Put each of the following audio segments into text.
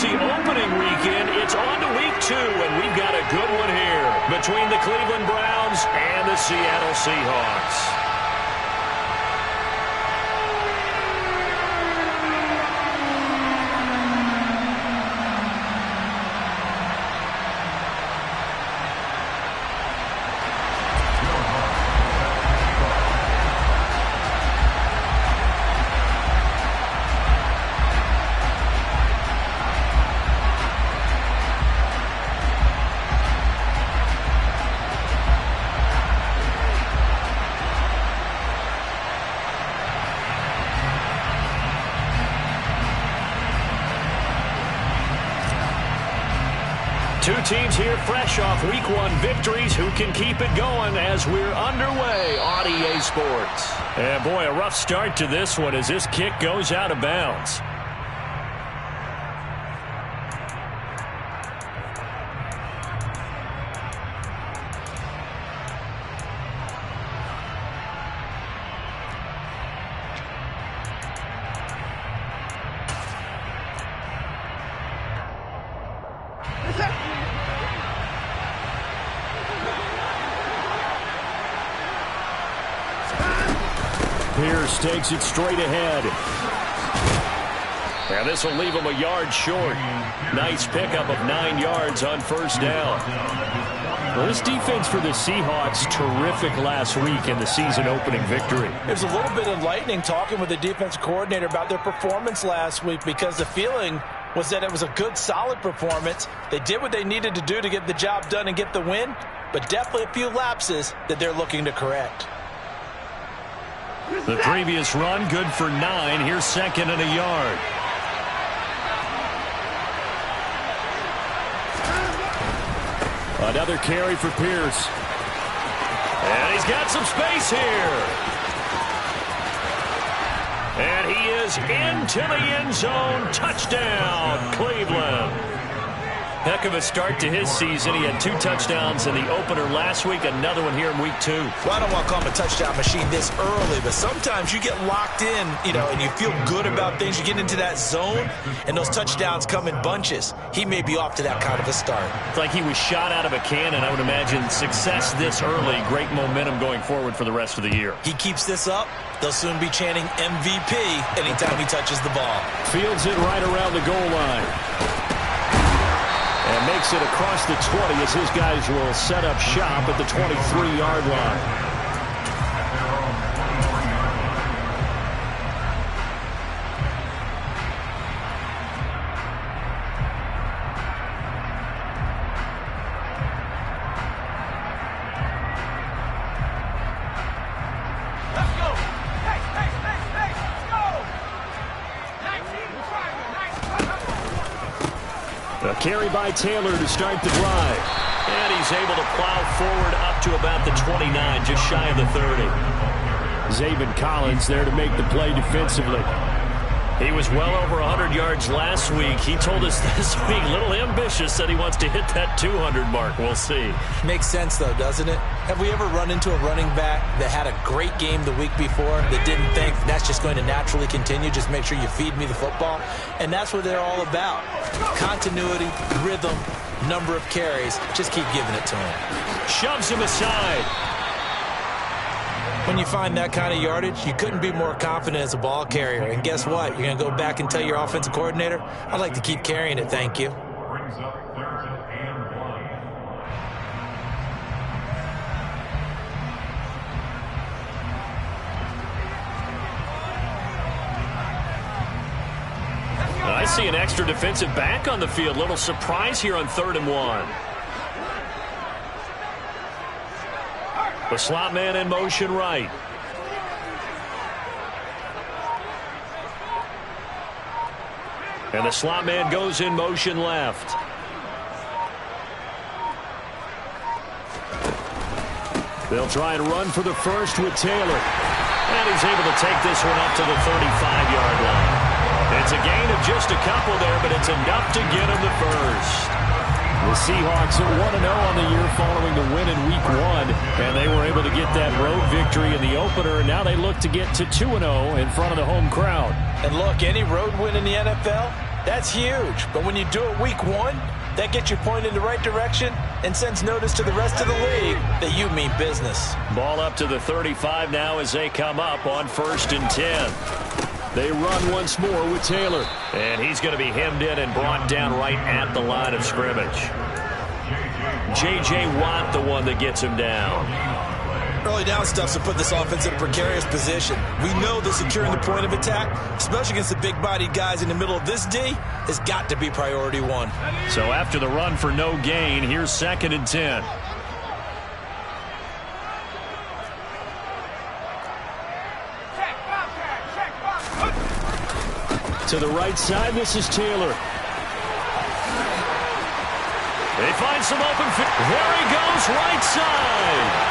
AFC opening weekend. It's on to week 2, and we've got a good one here between the Cleveland Browns and the Seattle Seahawks. Two teams here fresh off Week 1 victories. Who can keep it going as we're underway on EA Sports? And boy, a rough start to this one as this kick goes out of bounds. Pierce takes it straight ahead. And this will leave him a yard short. Nice pickup of 9 yards on first down. Well, this defense for the Seahawks, terrific last week in the season-opening victory. It was a little bit enlightening talking with the defensive coordinator about their performance last week because the feeling was that it was a good, solid performance. They did what they needed to do to get the job done and get the win, but definitely a few lapses that they're looking to correct. The previous run, good for 9. Here's second and a yard. Another carry for Pierce. And he's got some space here. And he is into the end zone. Touchdown, Cleveland. Heck of a start to his season. He had 2 touchdowns in the opener last week, another one here in week 2. Well, I don't want to call him a touchdown machine this early, but sometimes you get locked in, and you feel good about things. You get into that zone, and those touchdowns come in bunches. He may be off to that kind of a start. It's like he was shot out of a cannon. I would imagine success this early, great momentum going forward for the rest of the year. He keeps this up, they'll soon be chanting MVP anytime he touches the ball. Fields it right around the goal line. And makes it across the 20 as his guys will set up shop at the 23-yard line. A carry by Taylor to start the drive. And he's able to plow forward up to about the 29, just shy of the 30. Zaven Collins there to make the play defensively. He was well over 100 yards last week. He told us this week, a little ambitious, that he wants to hit that 200 mark. We'll see. Makes sense, though, doesn't it? Have we ever run into a running back that had a great game the week before that didn't think that's just going to naturally continue? Just make sure you feed me the football. And that's what they're all about. Continuity, rhythm, number of carries. Just keep giving it to him. Shoves him aside. When you find that kind of yardage, you couldn't be more confident as a ball carrier. And guess what? You're going to go back and tell your offensive coordinator, I'd like to keep carrying it, thank you. I see an extra defensive back on the field. Little surprise here on 3rd and 1. The slot man in motion right. And the slot man goes in motion left. They'll try and run for the first with Taylor. And he's able to take this one up to the 35-yard line. It's a gain of just a couple there, but it's enough to get him the first. The Seahawks at 1-0 on the year following the win in Week 1, and they were able to get that road victory in the opener, and now they look to get to 2-0 in front of the home crowd. And look, any road win in the NFL, That's huge. But when you do it week 1, that gets you pointed in the right direction and sends notice to the rest of the league that you mean business. Ball up to the 35 now as they come up on 1st and 10. They run once more with Taylor. And he's going to be hemmed in and brought down right at the line of scrimmage. J.J. Watt, the one that gets him down. Early down stuff's to put this offense in a precarious position. We know that securing the point of attack, especially against the big-bodied guys in the middle of this D, has got to be priority 1. So after the run for no gain, here's 2nd and 10. To the right side, this is Taylor. They find some open field. There he goes, right side.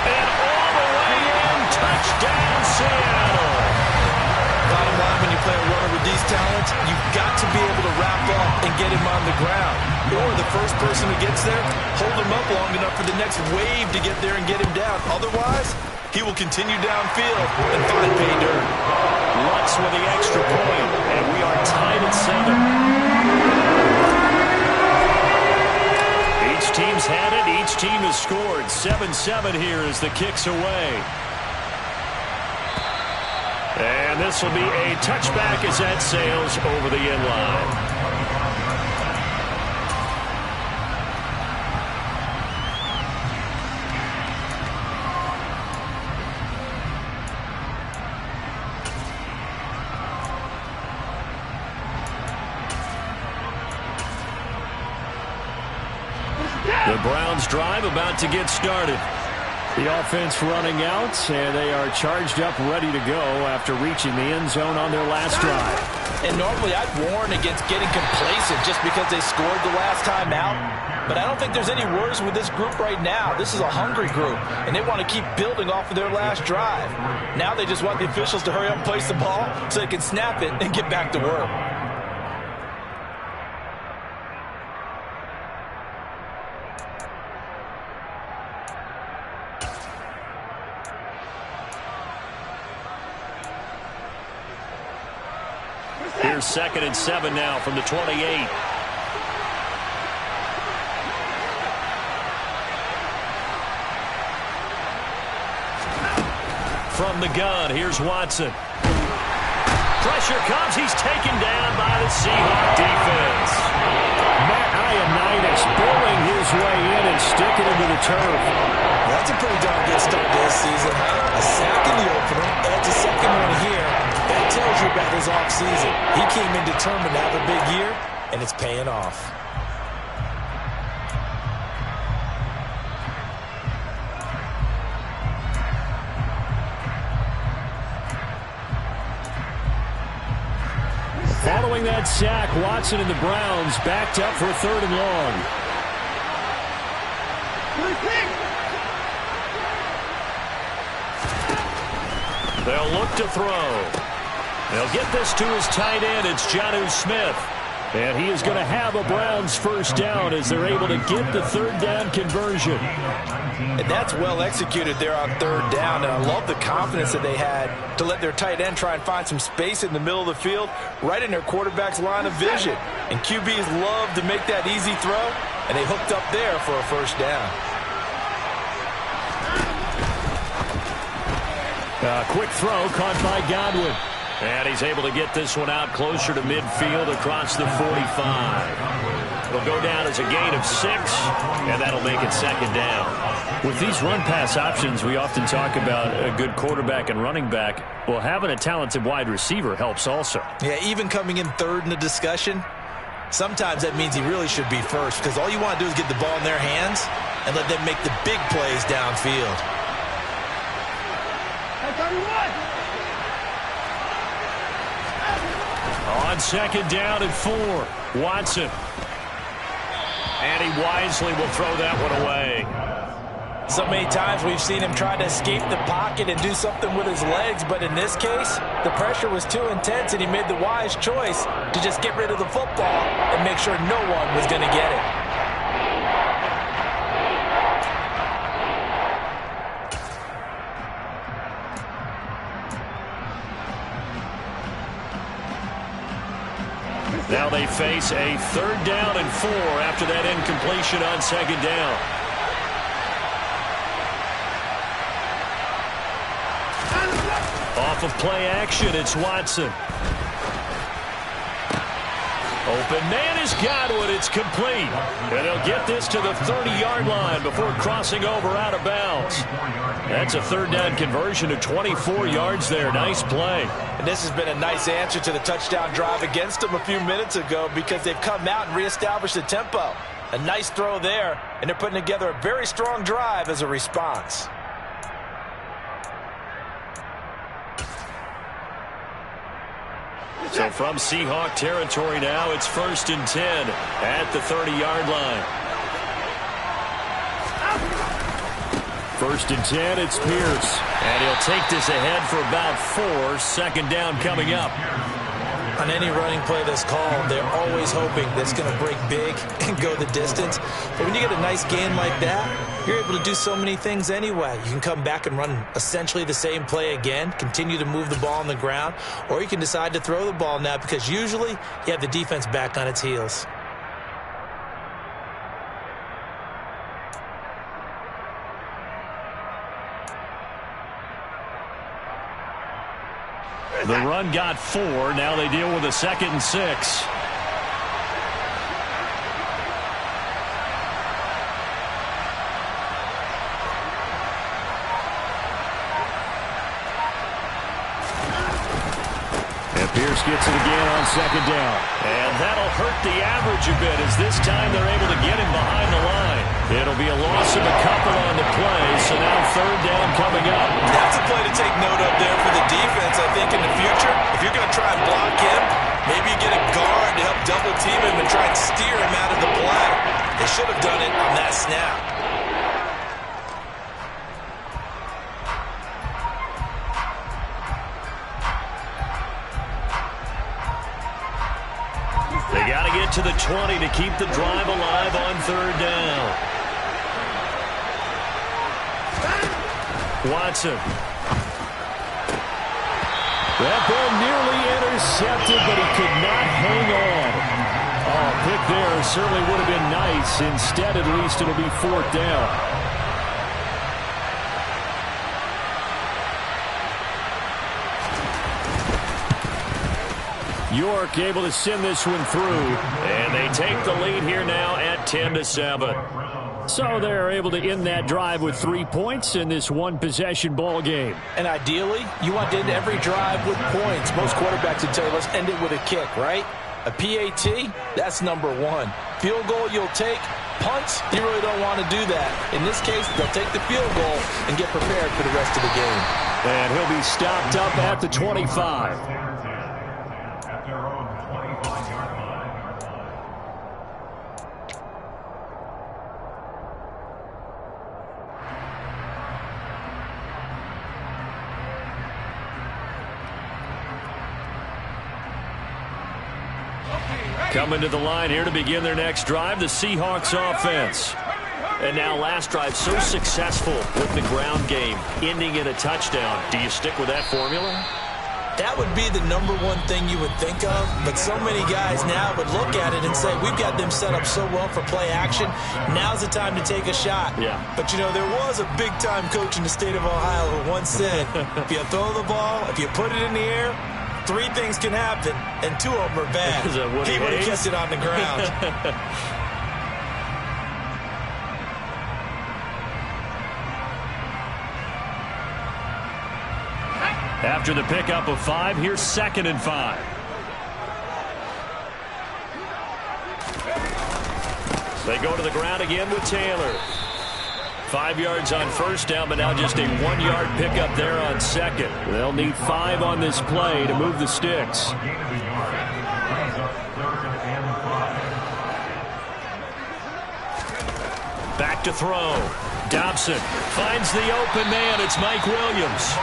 And all the way in, touchdown Seattle. Bottom line, when you play a runner with these talents, you've got to be able to wrap up and get him on the ground. Or the first person who gets there, hold him up long enough for the next wave to get there and get him down. Otherwise, he will continue downfield and find pay dirt. Lutz with the extra point, and we are tied at 7. Each team's had it. Each team has scored. 7-7 here as the kick's away. And this will be a touchback as that sails over the end line. The Browns drive about to get started. The offense running out, and they are charged up, ready to go after reaching the end zone on their last drive. And normally I'd warn against getting complacent just because they scored the last time out. But I don't think there's any worries with this group right now. This is a hungry group, and they want to keep building off of their last drive. Now they just want the officials to hurry up and place the ball so they can snap it and get back to work. Here's 2nd and 7 now from the 28. From the gun, here's Watson. Pressure comes. He's taken down by the Seahawks defense. Matt Ioannidis burrowing his way in and sticking into the turf. That's a pretty darn good start to this season. A sack in the opener, adds a second one here. That tells you about his offseason. He came in determined to have a big year, and it's paying off. Following that sack, Watson and the Browns backed up for 3rd and long. They'll look to throw. They'll get this to his tight end. It's Jonnu Smith. And he is going to have a Browns first down as they're able to get the 3rd down conversion. And that's well executed there on 3rd down. And I love the confidence that they had to let their tight end try and find some space in the middle of the field, right in their quarterback's line of vision. And QBs love to make that easy throw, and they hooked up there for a first down. Quick throw caught by Godwin. And he's able to get this one out closer to midfield across the 45. It'll go down as a gain of 6, and that'll make it 2nd down. With these run-pass options, we often talk about a good quarterback and running back. Well, having a talented wide receiver helps also. Yeah, even coming in 3rd in the discussion, sometimes that means he really should be first, because all you want to do is get the ball in their hands and let them make the big plays downfield. On 2nd down and 4, Watson. And he wisely will throw that one away. So many times we've seen him try to escape the pocket and do something with his legs, but in this case, the pressure was too intense and he made the wise choice to just get rid of the football and make sure no one was going to get it. Now they face a 3rd down and 4 after that incompletion on 2nd down. Off of play action, it's Watson. Open man has got one. It's complete. And he'll get this to the 30-yard line before crossing over out of bounds. That's a 3rd down conversion of 24 yards there. Nice play. And this has been a nice answer to the touchdown drive against them a few minutes ago because they've come out and reestablished the tempo. A nice throw there, and they're putting together a very strong drive as a response. So from Seahawk territory now, it's 1st and 10 at the 30-yard line. 1st and 10, it's Pierce. And he'll take this ahead for about 4. 2nd down coming up. On any running play that's called, they're always hoping that it's going to break big and go the distance. But when you get a nice gain like that, you're able to do so many things anyway. You can come back and run essentially the same play again, continue to move the ball on the ground, or you can decide to throw the ball now because usually you have the defense back on its heels. The run got 4. Now they deal with a 2nd and 6. And Pierce gets it again on 2nd down. And that'll hurt the average a bit as this time they're able to get him behind the line. It'll be a loss of a couple on the play, so now 3rd down coming up. That's a play to take note of there for the defense. I think in the future, if you're going to try and block him, maybe you get a guard to help double team him and try and steer him out of the play. They should have done it on that snap. They got to get to the 20 to keep the drive alive on 3rd down. Watson. That ball nearly intercepted, but he could not hang on. Oh, pick there certainly would have been nice. Instead, at least, it'll be 4th down. York able to send this one through, and they take the lead here now at 10-7. So they're able to end that drive with 3 points in this one-possession ball game. And ideally, you want to end every drive with points. Most quarterbacks would tell you, let's end it with a kick, right? A PAT, that's number 1. Field goal, you'll take. Punts, you really don't want to do that. In this case, they'll take the field goal and get prepared for the rest of the game. And he'll be stopped up at the 25. Coming to the line here to begin their next drive, the Seahawks offense. And now last drive so successful with the ground game, ending in a touchdown. Do you stick with that formula? That would be the number 1 thing you would think of, but so many guys now would look at it and say, we've got them set up so well for play action, now's the time to take a shot. Yeah. But, you know, there was a big-time coach in the state of Ohio who once said, if you throw the ball, if you put it in the air, 3 things can happen, and 2 of them are bad. He would have kept it on the ground. After the pickup of 5, here's 2nd and 5. They go to the ground again with Taylor. 5 yards on 1st down, but now just a 1-yard pickup there on 2nd. They'll need 5 on this play to move the sticks. Back to throw. Dobson finds the open man. It's Mike Williams.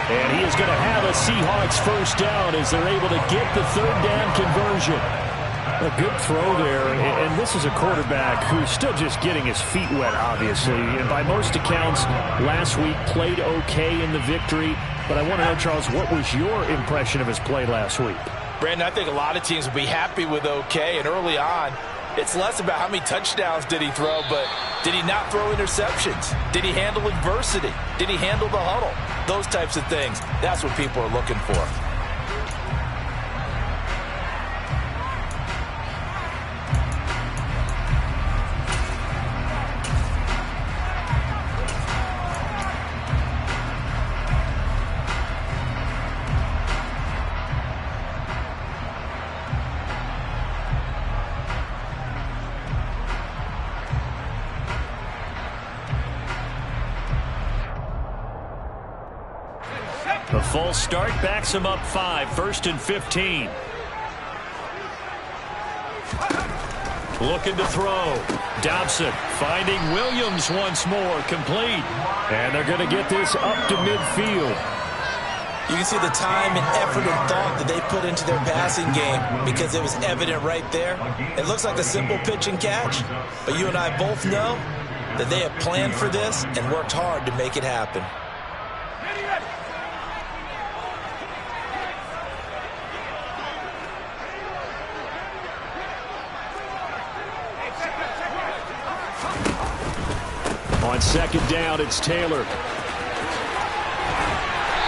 And he is going to have a Seahawks 1st down as they're able to get the 3rd down conversion. A good throw there, and this is a quarterback who's still just getting his feet wet, obviously. And by most accounts, last week played okay in the victory. But I want to know, Charles, what was your impression of his play last week? Brandon, I think a lot of teams will be happy with okay, and early on, it's less about how many touchdowns did he throw, but did he not throw interceptions? Did he handle adversity? Did he handle the huddle? Those types of things. That's what people are looking for. The full start backs him up 5, 1st and 15. Looking to throw. Dobson finding Williams once more, complete. And they're going to get this up to midfield. You can see the time and effort and thought that they put into their passing game because it was evident right there. It looks like a simple pitch and catch, but you and I both know that they have planned for this and worked hard to make it happen. On second down, it's Taylor.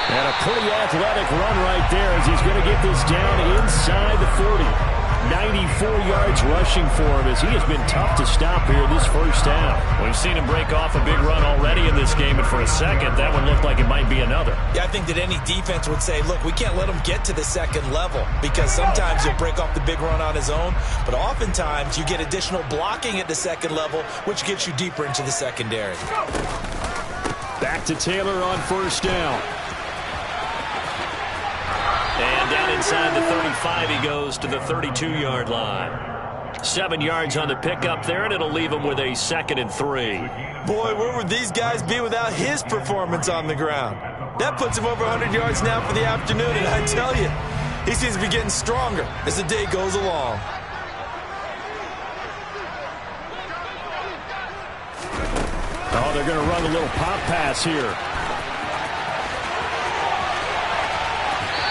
And a pretty athletic run right there as he's going to get this down inside the 40. 94 yards rushing for him as he has been tough to stop here this first half. We've seen him break off a big run already in this game, and for a second, that one looked like it might be another. Yeah, I think that any defense would say, look, we can't let him get to the second level because sometimes he'll break off the big run on his own, but oftentimes you get additional blocking at the second level, which gets you deeper into the secondary. Back to Taylor on first down. And down inside the 35, he goes to the 32-yard line. 7 yards on the pickup there, and it'll leave him with a 2nd and 3. Boy, where would these guys be without his performance on the ground? That puts him over 100 yards now for the afternoon, and I tell you, he seems to be getting stronger as the day goes along. Oh, they're going to run a little pop pass here.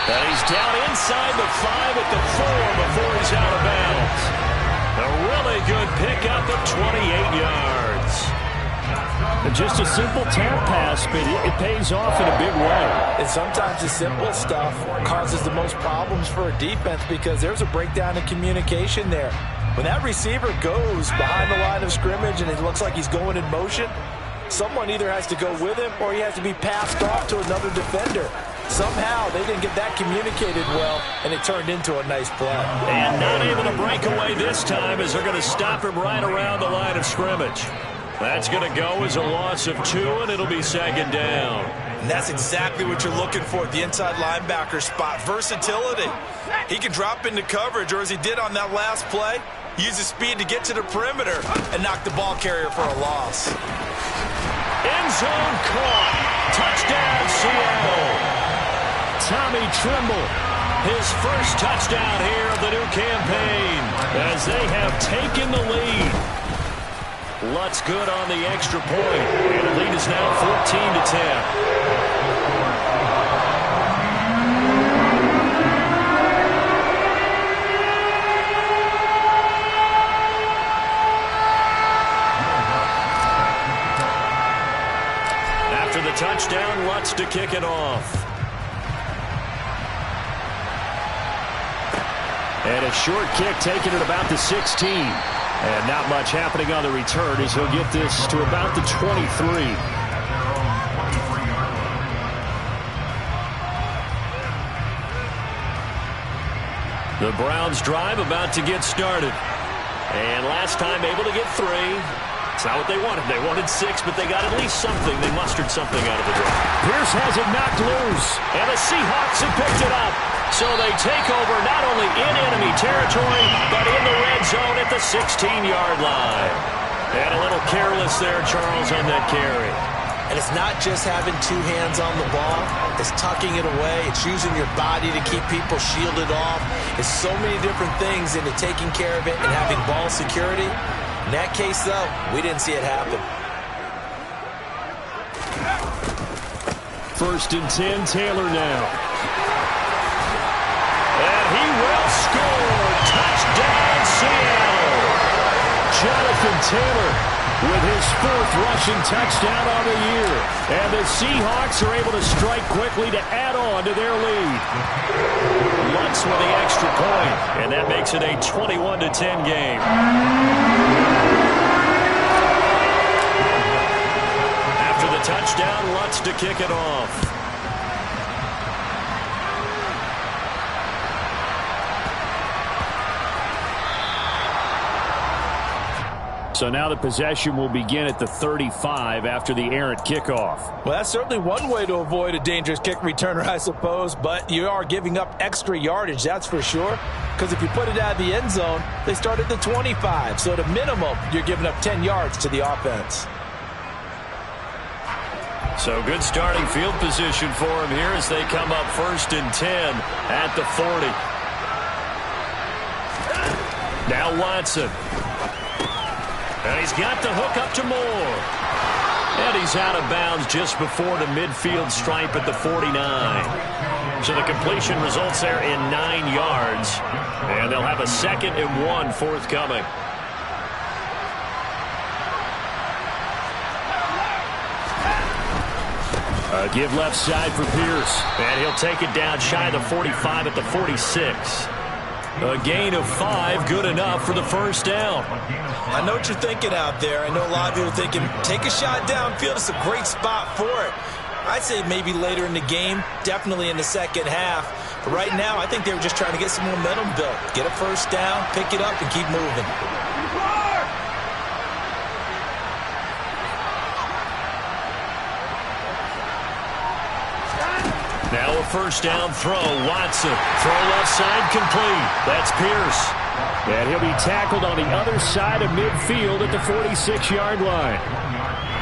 And he's down inside the 5 at the 4 before he's out of bounds. A really good pickup of 28 yards. And just a simple tap pass, but it pays off in a big way. And sometimes the simple stuff causes the most problems for a defense because there's a breakdown in communication there. When that receiver goes behind the line of scrimmage and it looks like he's going in motion, someone either has to go with him or he has to be passed off to another defender. Somehow they didn't get that communicated well, and it turned into a nice play. And not able to break away this time as they're going to stop him right around the line of scrimmage. That's going to go as a loss of 2, and it'll be 2nd down. And that's exactly what you're looking for at the inside linebacker spot, versatility. He can drop into coverage, or as he did on that last play, use his speed to get to the perimeter and knock the ball carrier for a loss. End zone caught. Touchdown, Seattle. Tommy Tremble, his first touchdown here of the new campaign as they have taken the lead. Lutz good on the extra point, and the lead is now 14-10. After the touchdown, Lutz to kick it off. And a short kick taken at about the 16. And not much happening on the return as he'll get this to about the 23. The Browns drive about to get started. And last time able to get 3. It's not what they wanted. They wanted 6, but they got at least something. They mustered something out of the drive. Pierce has it knocked loose. And the Seahawks have picked it up. So they take over not only in enemy territory, but in the red zone at the 16-yard line. And a little careless there, Charles, on that carry. And it's not just having 2 hands on the ball. It's tucking it away. It's using your body to keep people shielded off. It's so many different things into taking care of it and having ball security. In that case, though, we didn't see it happen. 1st and 10, Taylor now. And he will score! Touchdown, Seattle! Jonathan Taylor with his 4th rushing touchdown on the year. And the Seahawks are able to strike quickly to add on to their lead. Lutz with the extra point, and that makes it a 21-10 game. After the touchdown, Lutz to kick it off. So now the possession will begin at the 35 after the errant kickoff. Well, that's certainly one way to avoid a dangerous kick returner, I suppose, but you are giving up extra yardage, that's for sure, because if you put it out of the end zone, they start at the 25, so at a minimum, you're giving up 10 yards to the offense. So good starting field position for him here as they come up 1st and 10 at the 40. Now Watson. And he's got the hook up to Moore. And he's out of bounds just before the midfield stripe at the 49. So the completion results there in 9 yards. And they'll have a 2nd and 1 forthcoming. Give left side for Pierce. And he'll take it down shy of the 45 at the 46. A gain of 5, good enough for the 1st down. I know what you're thinking out there. I know a lot of you are thinking, take a shot downfield. It's a great spot for it. I'd say maybe later in the game, definitely in the 2nd half. But right now, I think they were just trying to get some momentum built. Get a 1st down, pick it up, and keep moving. Now a 1st down throw. Watson. Throw left side complete. That's Pierce. And he'll be tackled on the other side of midfield at the 46-yard line.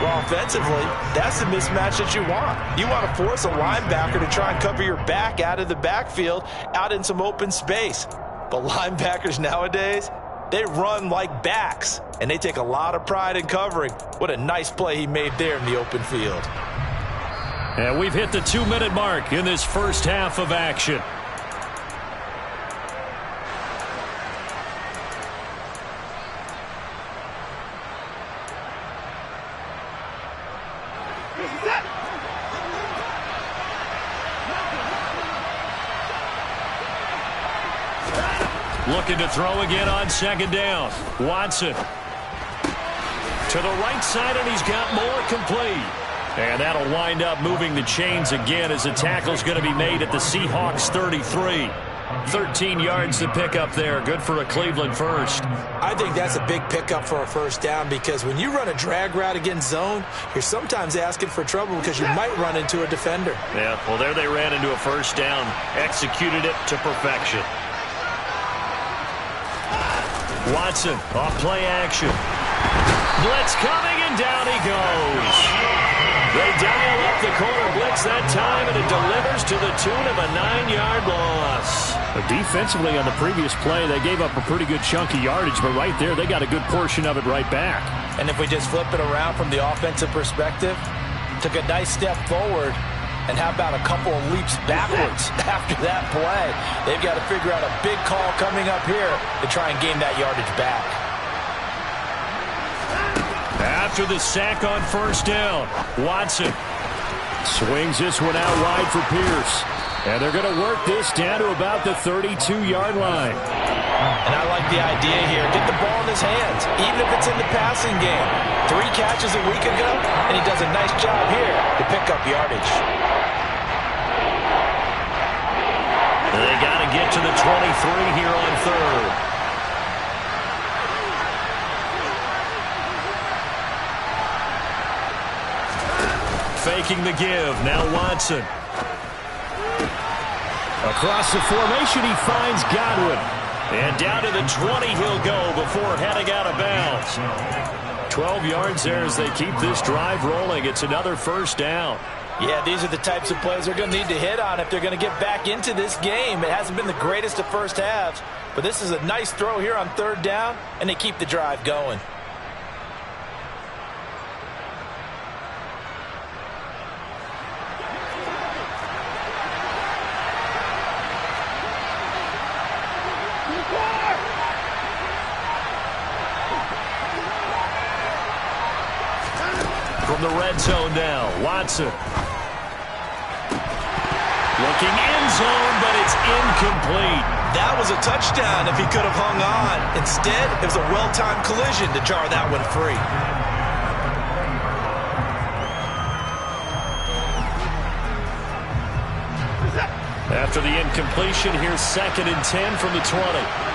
Well, offensively, that's the mismatch that you want. You want to force a linebacker to try and cover your back out of the backfield, out in some open space. But linebackers nowadays, they run like backs, and they take a lot of pride in covering. What a nice play he made there in the open field. And we've hit the 2-minute mark in this 1st half of action. Looking to throw again on 2nd down. Watson. To the right side, and he's got more complete. And that'll wind up moving the chains again as the tackle's going to be made at the Seahawks 33. 13 yards to pick up there. Good for a Cleveland 1st. I think that's a big pickup for a 1st down because when you run a drag route against zone, you're sometimes asking for trouble because you might run into a defender. Yeah, well, there they ran into a 1st down. Executed it to perfection. Watson, off play action. Blitz coming, and down he goes. They dial up the corner blitz that time, and it delivers to the tune of a 9-yard loss. Defensively on the previous play, they gave up a pretty good chunk of yardage, but right there, they got a good portion of it right back. And if we just flip it around from the offensive perspective, took a nice step forward, and how about a couple of leaps backwards after that play? They've got to figure out a big call coming up here to try and gain that yardage back. After the sack on 1st down, Watson swings this one out wide for Pierce. And they're going to work this down to about the 32-yard line. And I like the idea here. Get the ball in his hands, even if it's in the passing game. 3 catches a week ago, and he does a nice job here to pick up yardage. They got to get to the 23 here on 3rd. Faking the give. Now Watson. Across the formation, he finds Godwin. And down to the 20 he'll go before heading out of bounds. 12 yards there as they keep this drive rolling. It's another 1st down. Yeah, these are the types of plays they're going to need to hit on if they're going to get back into this game. It hasn't been the greatest of 1st halves, but this is a nice throw here on 3rd down, and they keep the drive going. the red zone now. Watson. Looking end zone, but it's incomplete. That was a touchdown if he could have hung on. Instead, it was a well-timed collision to jar that one free. After the incompletion, here's 2nd and 10 from the 20.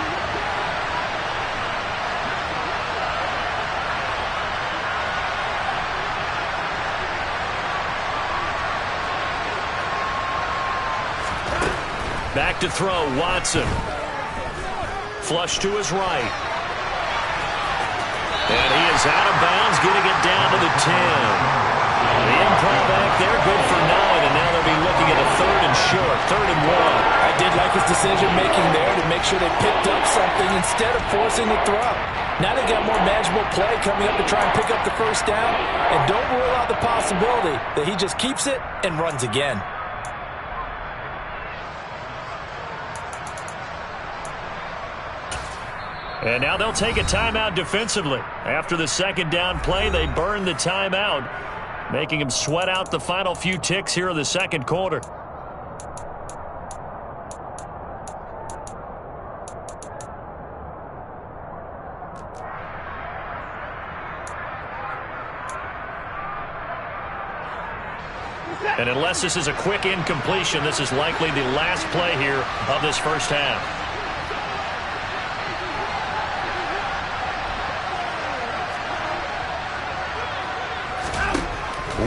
Back to throw, Watson. Flush to his right. And he is out of bounds, getting it down to the 10. The improv back there, good for 9, and now they'll be looking at a 3rd and short, 3rd and 1. I did like his decision-making there to make sure they picked up something instead of forcing the throw. Now they got more manageable play coming up to try and pick up the first down, and don't rule out the possibility that he just keeps it and runs again. And now they'll take a timeout defensively. After the 2nd down play, they burn the timeout, making him sweat out the final few ticks here in the 2nd quarter. And unless this is a quick incompletion, this is likely the last play here of this first half.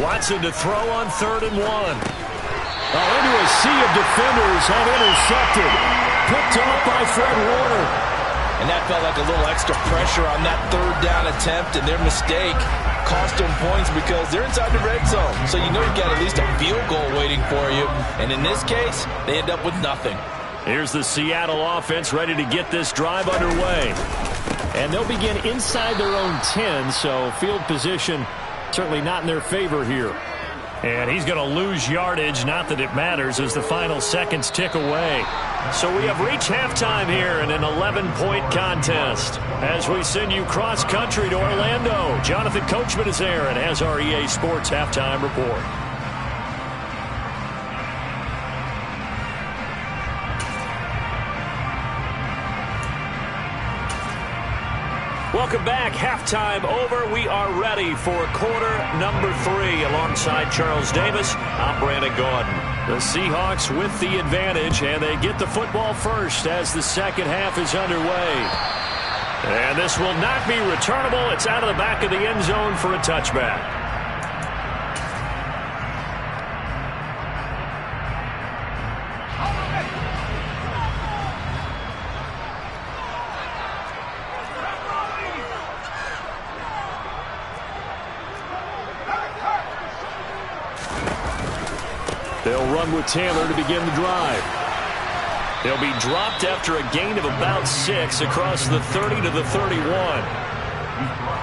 Watson to throw on 3rd and 1. Into a sea of defenders and intercepted. Picked off by Fred Warner. And that felt like a little extra pressure on that 3rd down attempt, and their mistake cost them points because they're inside the red zone. So you know you've got at least a field goal waiting for you. And in this case, they end up with nothing. Here's the Seattle offense ready to get this drive underway. And they'll begin inside their own 10, so field position certainly not in their favor here. And he's going to lose yardage, not that it matters, as the final seconds tick away. So we have reached halftime here in an 11-point contest. As we send you cross-country to Orlando, Jonathan Coachman is there and has our EA Sports halftime report. Welcome back. Halftime over. We are ready for quarter number 3. Alongside Charles Davis, I'm Brandon Gaudin. The Seahawks with the advantage, and they get the football first as the 2nd half is underway. And this will not be returnable. It's out of the back of the end zone for a touchback. They'll run with Taylor to begin the drive. They'll be dropped after a gain of about 6 across the 30 to the 31.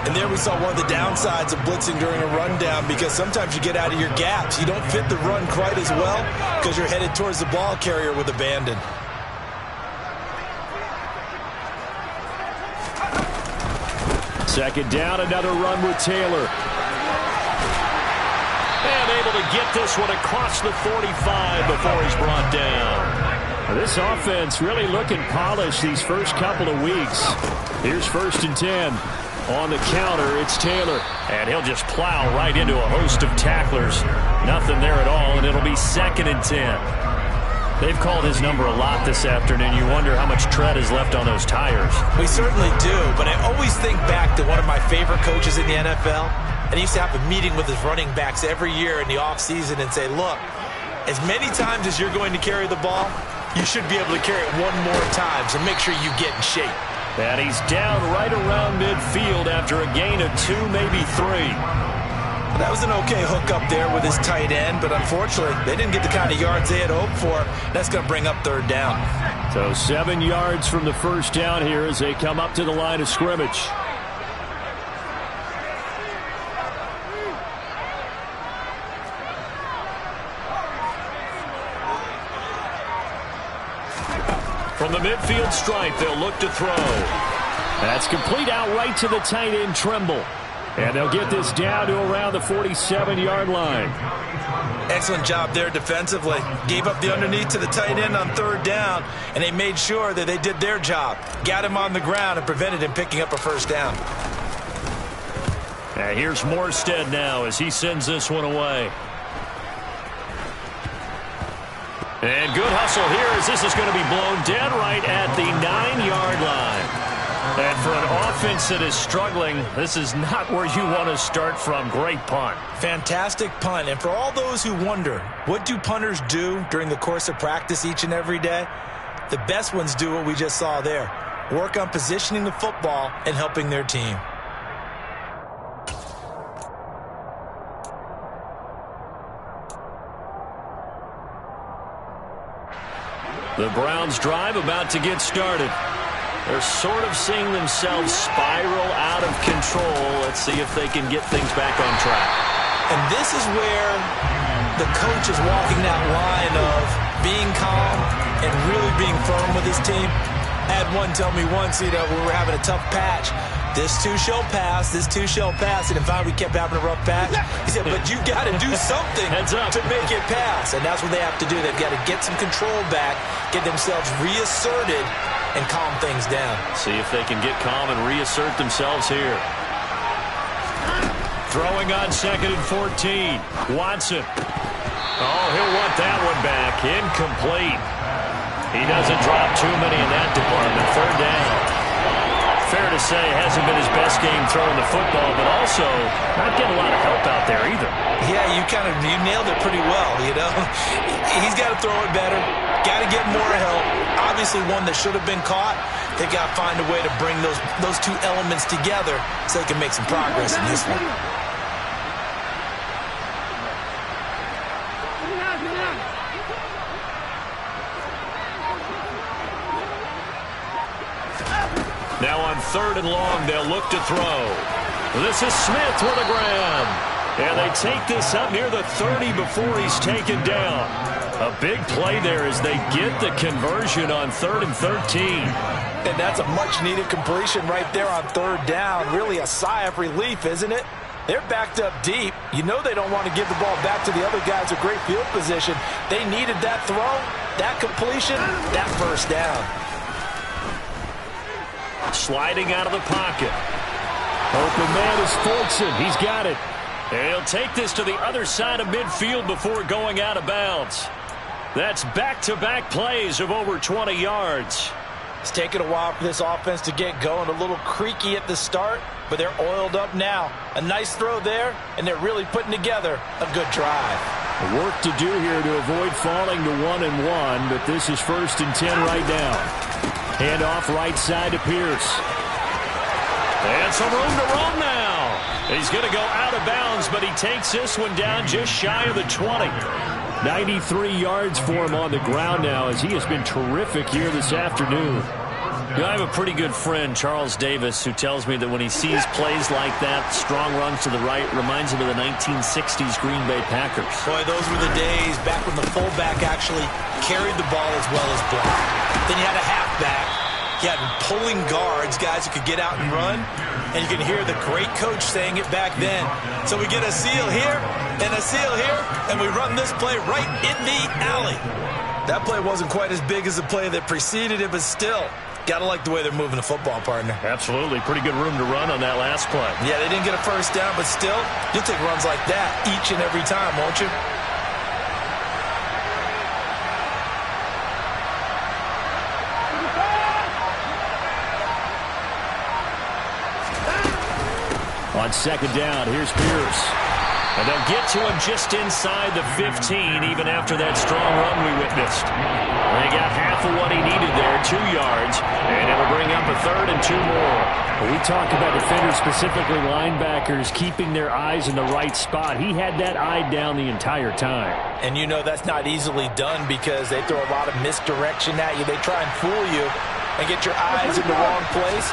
And there we saw one of the downsides of blitzing during a rundown, because sometimes you get out of your gaps. You don't fit the run quite as well because you're headed towards the ball carrier with abandon. Second down, another run with Taylor. And able to get this one across the 45 before he's brought down. This offense really looking polished these first couple of weeks. Here's 1st and 10. On the counter, it's Taylor. And he'll just plow right into a host of tacklers. Nothing there at all, and it'll be 2nd and 10. They've called his number a lot this afternoon. You wonder how much tread is left on those tires. We certainly do, but I always think back to one of my favorite coaches in the NFL. And he used to have a meeting with his running backs every year in the offseason and say, look, as many times as you're going to carry the ball, you should be able to carry it one more time, so make sure you get in shape. And he's down right around midfield after a gain of 2, maybe 3. That was an okay hook up there with his tight end, but unfortunately, they didn't get the kind of yards they had hoped for. That's going to bring up 3rd down. So 7 yards from the first down here as they come up to the line of scrimmage. From the midfield stripe, they'll look to throw. That's complete out right to the tight end, Trimble. And they'll get this down to around the 47-yard line. Excellent job there defensively. Gave up the underneath to the tight end on third down, and they made sure that they did their job. Got him on the ground and prevented him picking up a first down. And here's Morstead now as he sends this one away. And good hustle here as this is going to be blown dead right at the 9-yard line. And for an offense that is struggling, this is not where you want to start from. Great punt. Fantastic punt. And for all those who wonder, what do punters do during the course of practice each and every day? The best ones do what we just saw there. Work on positioning the football and helping their team. The Browns drive about to get started. They're sort of seeing themselves spiral out of control. Let's see if they can get things back on track. And this is where the coach is walking that line of being calm and really being firm with his team. I had one tell me once, we were having a tough patch. This too shall pass, this too shall pass. And in fact, we kept having a rough patch. He said, but you got to do something to make it pass. And that's what they have to do. They've got to get some control back, get themselves reasserted, and calm things down. See if they can get calm and reassert themselves here. Throwing on 2nd and 14. Watson. Oh, he'll want that one back. Incomplete. He doesn't drop too many in that department. Third down. Fair to say, hasn't been his best game throwing the football, but also not getting a lot of help out there either. Yeah, you nailed it pretty well, He's got to throw it better, got to get more help. Obviously one that should have been caught. They got to find a way to bring those two elements together so they can make some progress in this one. Now on 3rd and long, they'll look to throw. This is Smith with a grab. And they take this up near the 30 before he's taken down. A big play there as they get the conversion on 3rd and 13. And that's a much-needed completion right there on 3rd down. Really a sigh of relief, isn't it? They're backed up deep. You know they don't want to give the ball back to the other guys with great field position. They needed that throw, that completion, that first down. Sliding out of the pocket. Open man is Fulton. He's got it. And he'll take this to the other side of midfield before going out of bounds. That's back-to-back plays of over 20 yards. It's taken a while for this offense to get going. A little creaky at the start, but they're oiled up now. A nice throw there, and they're really putting together a good drive. Work to do here to avoid falling to 1-1, but this is 1st and 10 right now. Hand off right side to Pierce. And some room to run now. He's going to go out of bounds, but he takes this one down just shy of the 20. 93 yards for him on the ground now as he has been terrific here this afternoon. I have a pretty good friend, Charles Davis, who tells me that when he sees plays like that, strong runs to the right, reminds him of the 1960s Green Bay Packers. Boy, those were the days back when the fullback actually carried the ball as well as blocked. Then you had a halfback. You had pulling guards, guys who could get out and run. And you can hear the great coach saying it back then. So we get a seal here and a seal here, and we run this play right in the alley. That play wasn't quite as big as the play that preceded it, but still, got to like the way they're moving the football, partner. Absolutely. Pretty good room to run on that last play. Yeah, they didn't get a first down, but still, you'll take runs like that each and every time, won't you? On 2nd down, here's Pierce. And they'll get to him just inside the 15, even after that strong run we witnessed. They got half of what he needed there, 2 yards, and it'll bring up a 3rd and 2 more. Well, we talk about defenders, specifically linebackers, keeping their eyes in the right spot. He had that eye down the entire time. And you know that's not easily done because they throw a lot of misdirection at you. They try and fool you and get your eyes in the wrong place.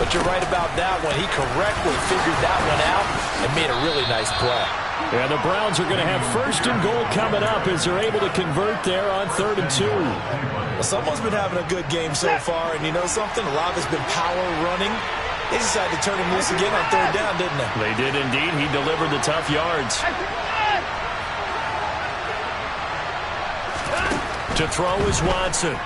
But you're right about that one. He correctly figured that one out and made a really nice play. And the Browns are going to have 1st and goal coming up as they're able to convert there on 3rd and 2. Well, someone's been having a good game so far, and you know something? A lot of it's been power running. They decided to turn him loose again on third down, didn't they? They did indeed. He delivered the tough yards. To throw is Watson.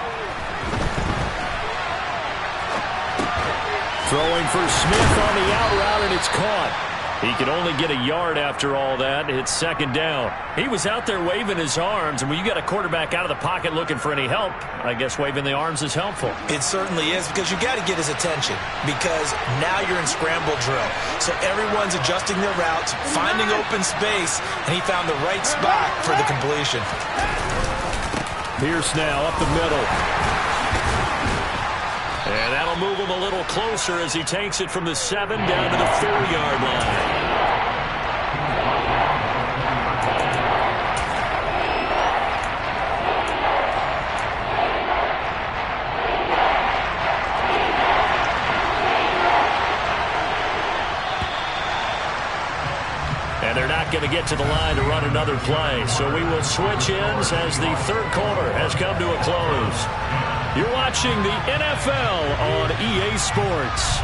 Throwing for Smith on the out route, and it's caught. He can only get a yard after all that. It's second down. He was out there waving his arms, and when you got a quarterback out of the pocket looking for any help, I guess waving the arms is helpful. It certainly is, because you got to get his attention, because now you're in scramble drill. So everyone's adjusting their routes, finding open space, and he found the right spot for the completion. Pierce now up the middle. And that'll move him a little closer as he takes it from the 7 down to the 4-yard line. And they're not going to get to the line to run another play. So we will switch ends as the third quarter has come to a close. You're watching the NFL on EA Sports.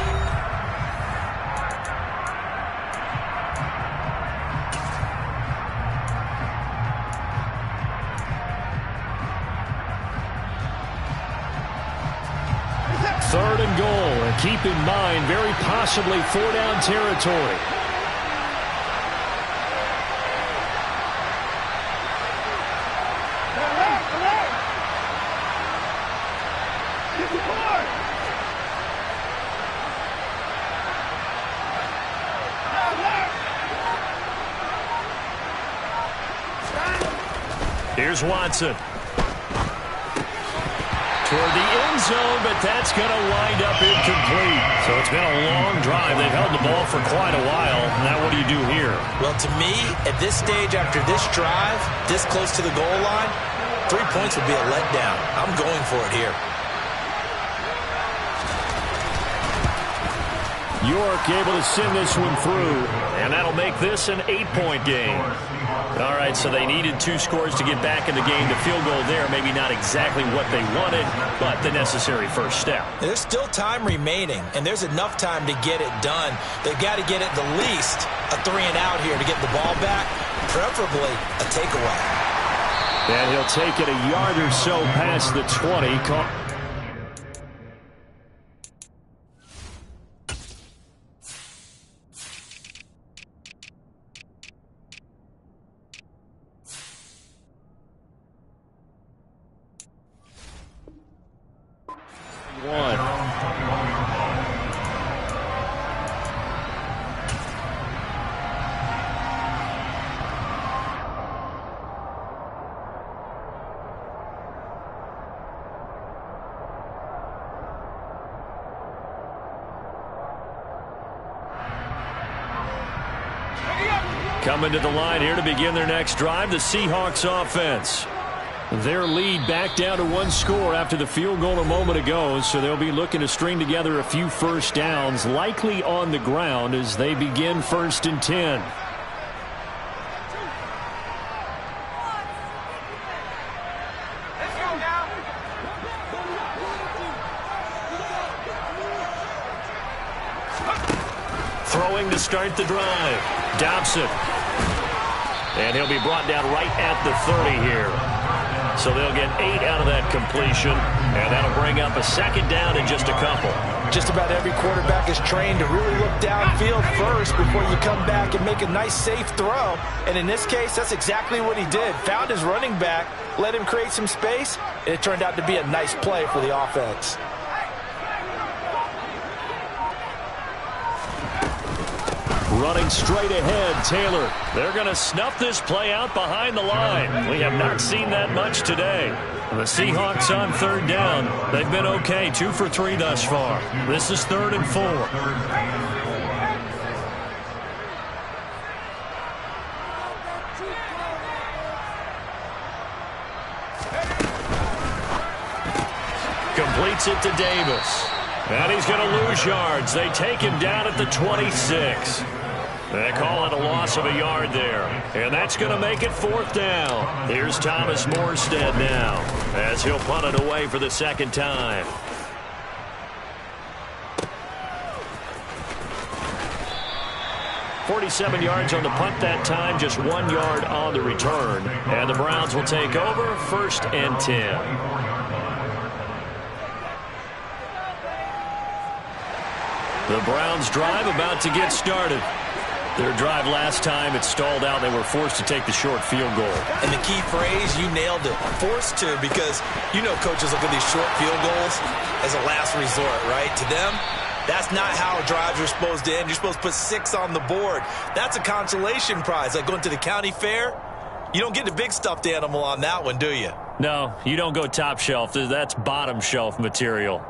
Third and goal, and keep in mind, very possibly 4-down territory. Here's Watson. Toward the end zone, but that's going to wind up incomplete. So it's been a long drive. They've held the ball for quite a while. Now what do you do here? Well, to me, at this stage after this drive, this close to the goal line, 3 points would be a letdown. I'm going for it here. York able to send this one through, and that'll make this an 8-point game. All right, so they needed 2 scores to get back in the game. The field goal there, maybe not exactly what they wanted, but the necessary first step. There's still time remaining, and there's enough time to get it done. They've got to get it the least a 3-and-out here to get the ball back, preferably a takeaway. And he'll take it a yard or so past the 20. Coming to the line here to begin their next drive, the Seahawks offense. Their lead back down to 1 score after the field goal a moment ago, so they'll be looking to string together a few first downs, likely on the ground as they begin 1st and 10. Throwing to start the drive, Dobson. And he'll be brought down right at the 30 here. So they'll get 8 out of that completion, and that'll bring up a second down in just a couple. Just about every quarterback is trained to really look downfield first before you come back and make a nice, safe throw. And in this case, that's exactly what he did. Found his running back, let him create some space, and it turned out to be a nice play for the offense. Running straight ahead, Taylor. They're going to snuff this play out behind the line. We have not seen that much today. The Seahawks on 3rd down. They've been okay, 2 for 3 thus far. This is 3rd and 4. Completes it to Davis. And he's going to lose yards. They take him down at the 26. They call it a loss of a yard there. And that's going to make it 4th down. Here's Thomas Morstead now as he'll punt it away for the 2nd time. 47 yards on the punt that time, just 1 yard on the return. And the Browns will take over, 1st and 10. The Browns drive about to get started. Their drive last time, it stalled out. They were forced to take the short field goal. And the key phrase, you nailed it, forced to, because you know coaches look at these short field goals as a last resort, right? To them, that's not how drives are supposed to end. You're supposed to put 6 on the board. That's a consolation prize. Like going to the county fair, you don't get the big stuffed animal on that one, do you? No, you don't go top shelf. That's bottom shelf material.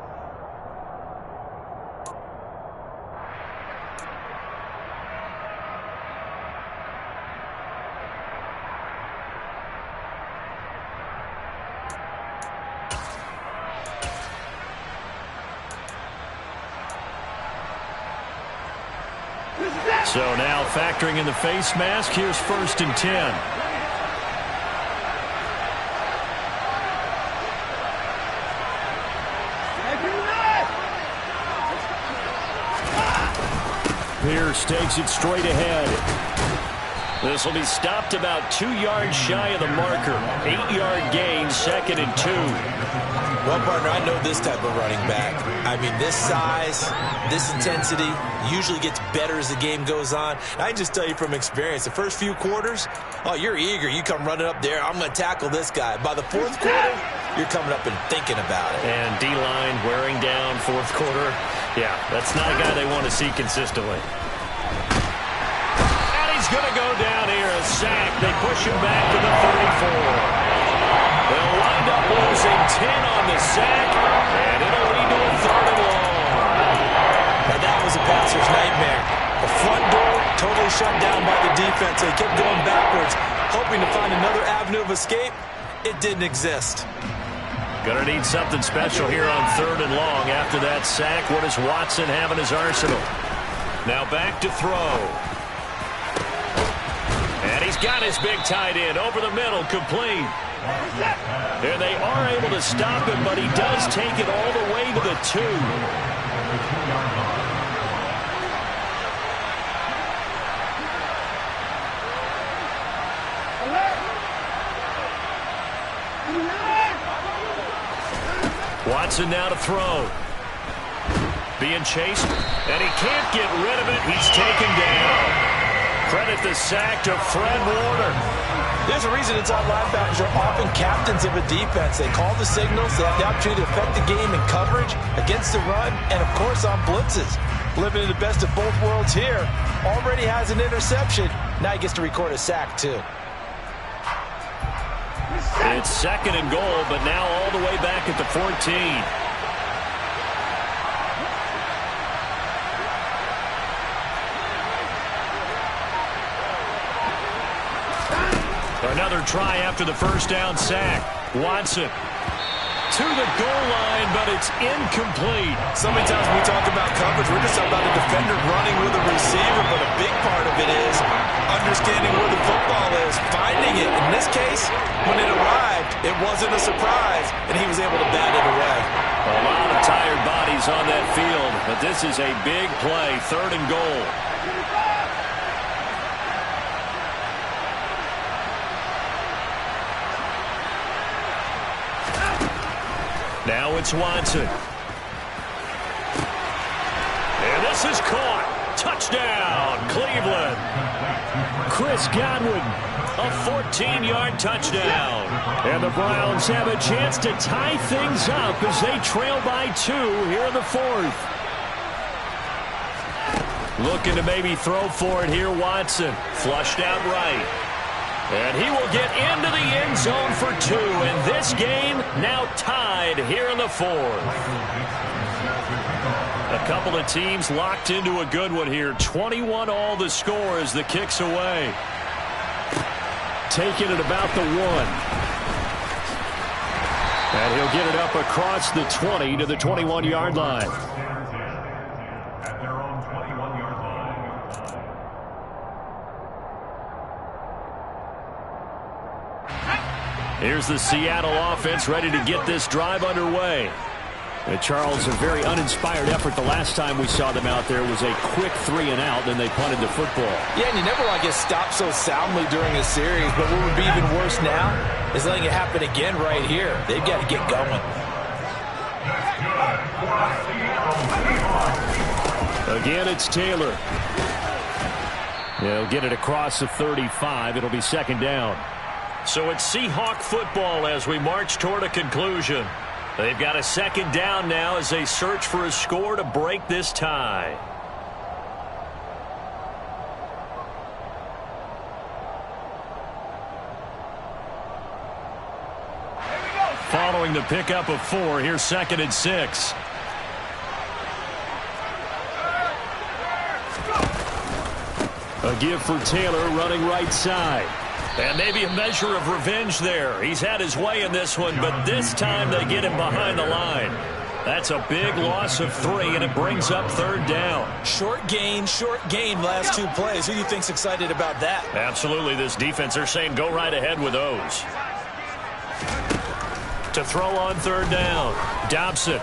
So now factoring in the face mask, here's 1st and 10. Pierce takes it straight ahead. This will be stopped about 2 yards shy of the marker. 8-yard gain, 2nd and 2. Well, partner, I know this type of running back. I mean, this size, this intensity usually gets better as the game goes on. I can just tell you from experience, the first few quarters, oh, you're eager. You come running up there, I'm going to tackle this guy. By the 4th quarter, you're coming up and thinking about it. And D-line wearing down 4th quarter. Yeah, that's not a guy they want to see consistently. And he's going to go down here, a sack. They push him back to the 34. They'll wind up losing 10 on the sack, and it'll lead to a 3rd and long. And that was a passer's nightmare. The front door totally shut down by the defense. They kept going backwards, hoping to find another avenue of escape. It didn't exist. Gonna need something special here on 3rd and long. After that sack, what does Watson have in his arsenal? Now back to throw. And he's got his big tight end over the middle, complete. And they are able to stop him, but he does take it all the way to the 2. Watson now to throw. Being chased, and he can't get rid of it. He's taken down. Credit the sack to Fred Warner. There's a reason inside linebackers are often captains of a defense. They call the signals. They have the opportunity to affect the game in coverage, against the run, and, of course, on blitzes. Living in the best of both worlds here. Already has an interception. Now he gets to record a sack, too. It's 2nd and goal, but now all the way back at the 14. Another try after the 1st down sack. Watson to the goal line, but it's incomplete. So many times when we talk about coverage, we're just about a defender running with a receiver, but a big part of it is understanding where the football is, finding it. In this case, when it arrived, it wasn't a surprise, and he was able to bat it away. A lot of tired bodies on that field, but this is a big play, 3rd and goal. Now it's Watson. And this is caught. Touchdown, Cleveland. Chris Godwin. A 14-yard touchdown. And the Browns have a chance to tie things up as they trail by 2 here in the 4th. Looking to maybe throw for it here, Watson. Flushed out right. And he will get into the end zone for 2. And this game now tied here in the 4th. A couple of teams locked into a good one here. 21 all the score as the kick's away. Taking it about the 1. And he'll get it up across the 20 to the 21-yard line. At their own 21-yard line. Here's the Seattle offense ready to get this drive underway. Charles, a very uninspired effort the last time we saw them out there was a quick 3 and out, then they punted the football. Yeah, and you never want to get stopped so soundly during a series, but what would be even worse now is letting it happen again right here. They've got to get going. Again, it's Taylor. He'll get it across the 35. It'll be second down. So it's Seahawk football as we march toward a conclusion. They've got a second down now as they search for a score to break this tie. Following the pickup of 4, here's 2nd and 6. A give for Taylor running right side. And maybe a measure of revenge there. He's had his way in this one, but this time they get him behind the line. That's a big loss of 3, and it brings up 3rd down. Short gain, last 2 plays. Who do you think's excited about that? Absolutely, this defense, they're saying go right ahead with those. To throw on 3rd down, Dobson.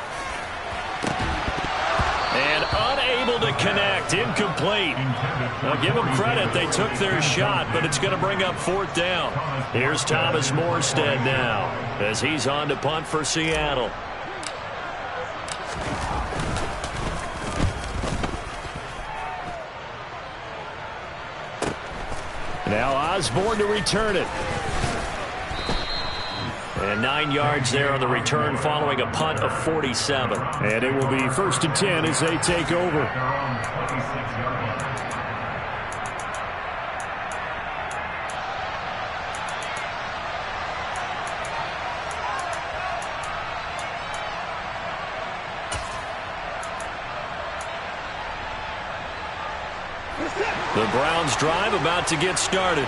And unable to connect, incomplete. Now give them credit, they took their shot, but it's going to bring up 4th down. Here's Thomas Morstead now as he's on to punt for Seattle. Now Osborne to return it. And 9 yards there on the return following a punt of 47. And it will be 1st and 10 as they take over. The Browns drive about to get started.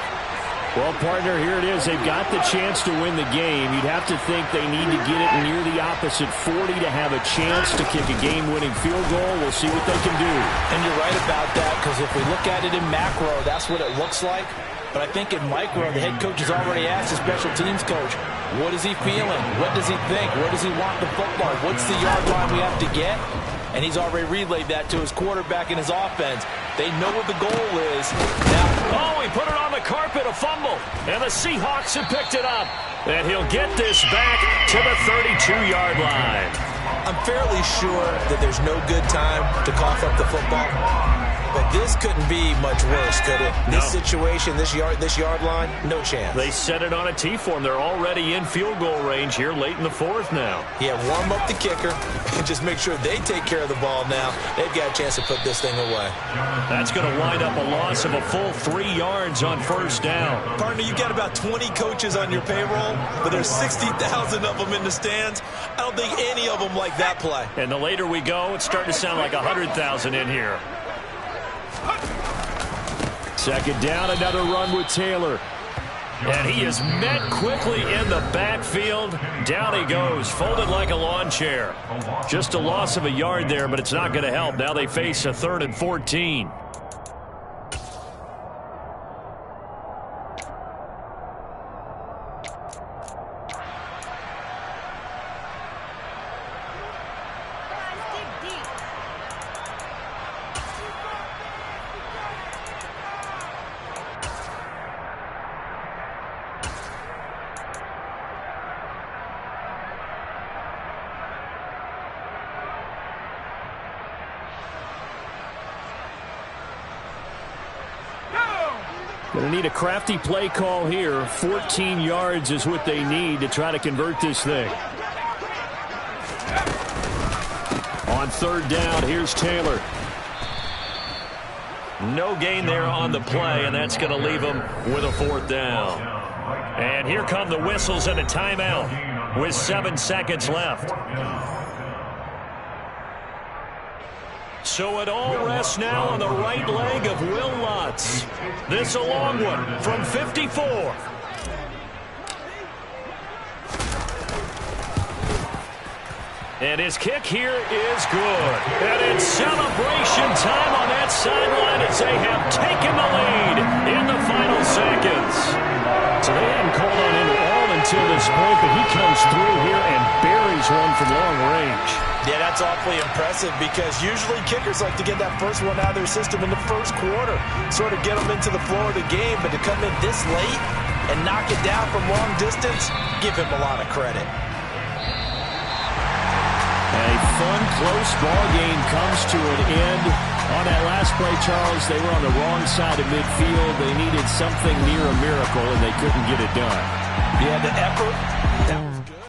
Well, partner, here it is. They've got the chance to win the game. You'd have to think they need to get it near the opposite 40 to have a chance to kick a game-winning field goal. We'll see what they can do. And you're right about that, because if we look at it in macro, that's what it looks like. But I think in micro, the head coach has already asked the special teams coach, what is he feeling? What does he think? Where does he want the football? What's the yard line we have to get? And he's already relayed that to his quarterback and his offense. They know what the goal is. Now, he put it on the carpet, a fumble. And the Seahawks have picked it up. And he'll get this back to the 32-yard line. I'm fairly sure that there's no good time to cough up the football. But this couldn't be much worse, could it? No. This situation, this yard line, no chance. They set it on a T-form. They're already in field goal range here late in the 4th now. Yeah, warm up the kicker and just make sure they take care of the ball now. They've got a chance to put this thing away. That's going to wind up a loss of a full 3 yards on 1st down. Partner, you got about 20 coaches on your payroll, but there's 60,000 of them in the stands. I don't think any of them like that play. And the later we go, it's starting to sound like 100,000 in here. 2nd down, another run with Taylor. And he is met quickly in the backfield. Down he goes, folded like a lawn chair. Just a loss of a yard there, but it's not going to help. Now they face a 3rd and 14. Going to need a crafty play call here. 14 yards is what they need to try to convert this thing. On 3rd down, here's Taylor. No gain there on the play, and that's going to leave them with a 4th down. And here come the whistles and a timeout with 7 seconds left. So it all rests now on the right leg of Will Lutz. This a long one from 54. And his kick here is good. And it's celebration time on that sideline as they have taken the lead in the final seconds. So they hadn't called on him at all until this point, but he comes through here and buries one from long range. Yeah, That's awfully impressive because usually kickers like to get that first one out of their system in the first quarter, sort of get them into the flow of the game, but to come in this late and knock it down from long distance, give him a lot of credit. A fun, close ball game comes to an end. On that last play, Charles, they were on the wrong side of midfield. They needed something near a miracle, and they couldn't get it done. Yeah, the effort.